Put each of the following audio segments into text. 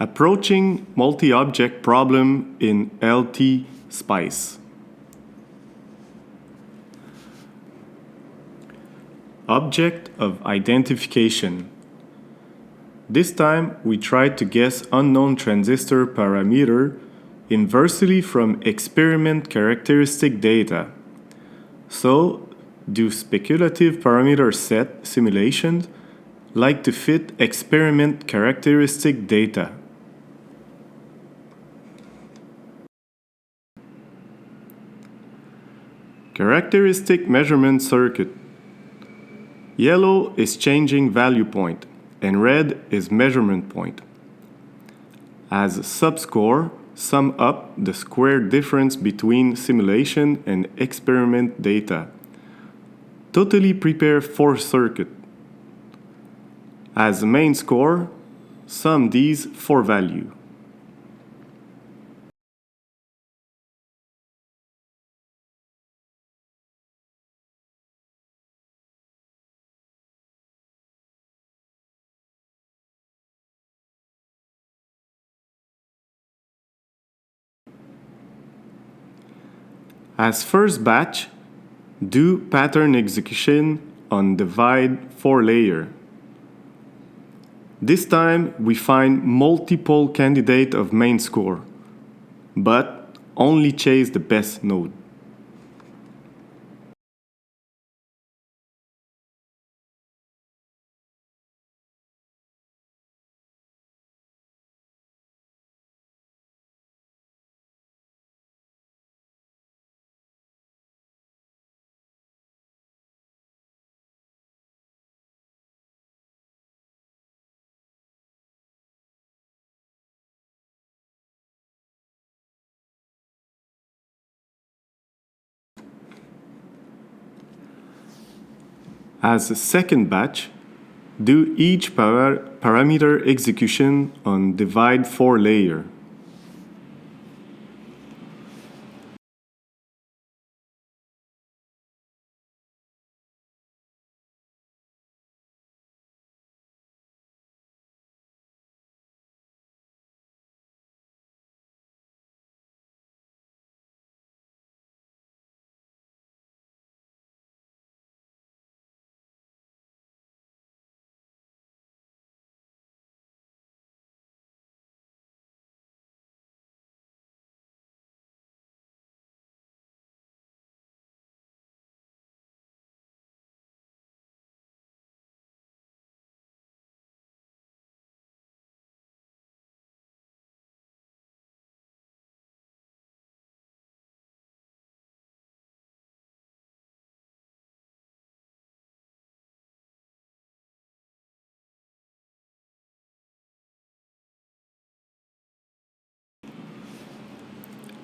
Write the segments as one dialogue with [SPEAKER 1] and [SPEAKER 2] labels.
[SPEAKER 1] Approaching multi-object problem in LTSpice. Object of identification. This time we tried to guess unknown transistor parameter inversely from experiment characteristic data. So, do speculative parameter set simulations like to fit experiment characteristic data? Characteristic measurement circuit. Yellow is changing value point, and red is measurement point. As subscore, sum up the square difference between simulation and experiment data. Totally prepare 4 circuits. As main score, sum these 4 values. As first batch, do pattern execution on divide 4 layer. This time we find multiple candidates of main score, but only chase the best node. As a second batch, do each parameter execution on divide 4 layer.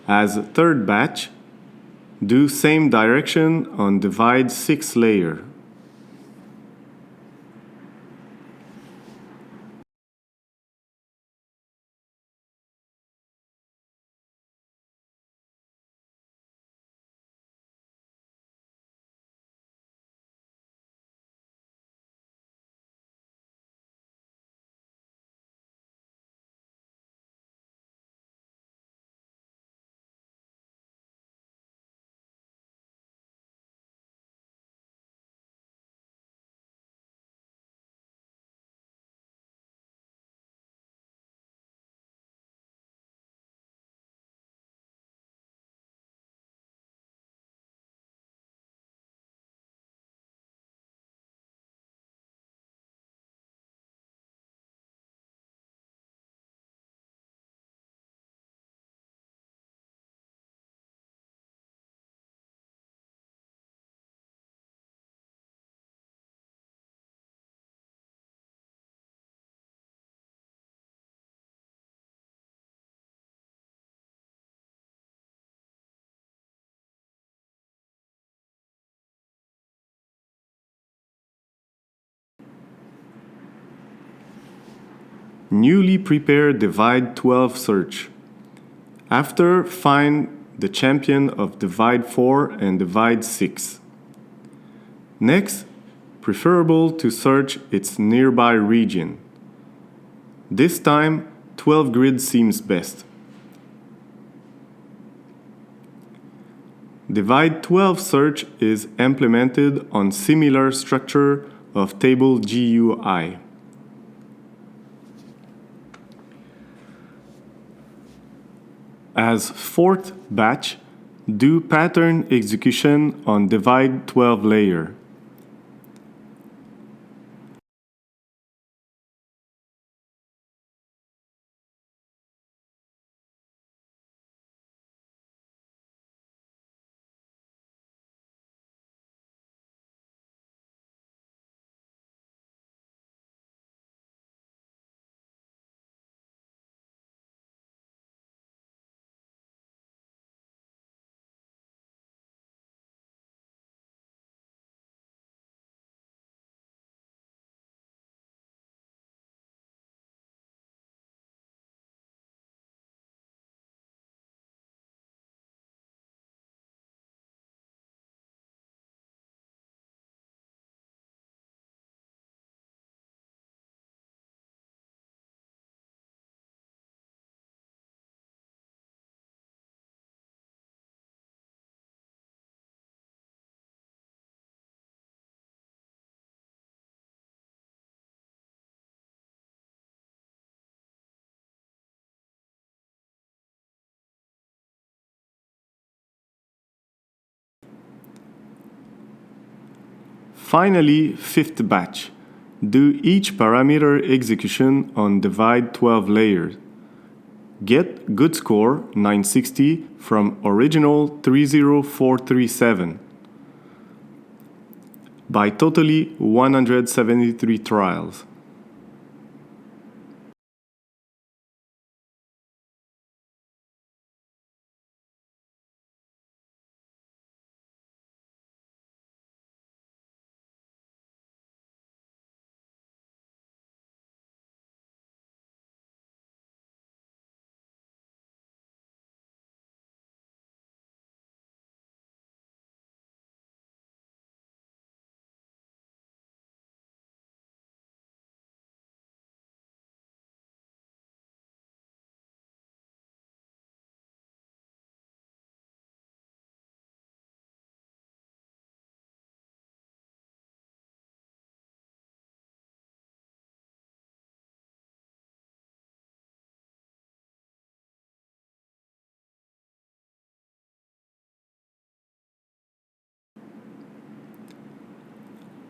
[SPEAKER 1] As a third batch, do same direction on divide 6 layer. Newly prepared divide 12 search. After, find the champion of divide 4 and divide 6. Next, preferable to search its nearby region. This time, 12 grid seems best. Divide 12 search is implemented on similar structure of table GUI. As fourth batch, do pattern execution on divide 12 layer. Finally, fifth batch. Do each parameter execution on divide 12 layers. Get good score 960 from original 30437 by totally 173 trials.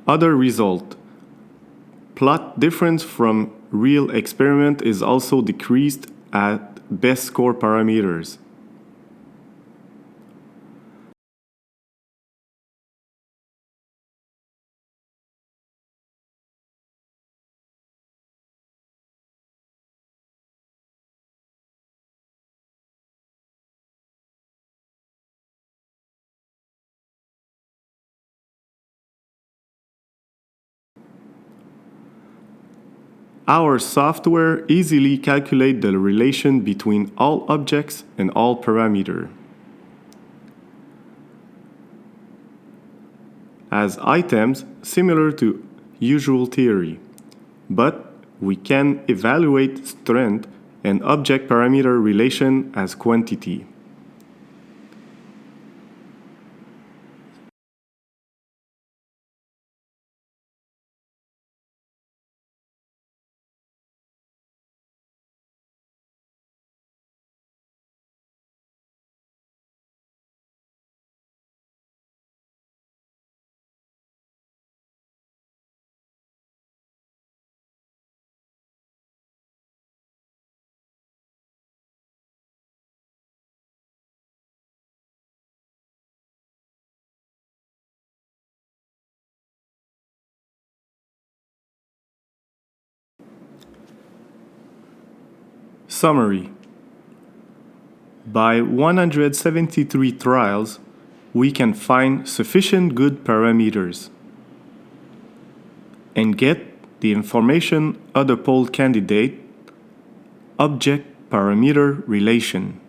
[SPEAKER 1] Other result. Plot difference from real experiment is also decreased at best score parameters. Our software easily calculates the relation between all objects and all parameters. As items similar to usual theory, but we can evaluate strength and object parameter relation as quantity. Summary. By 173 trials, we can find sufficient good parameters and get the information of the poll candidate object parameter relation.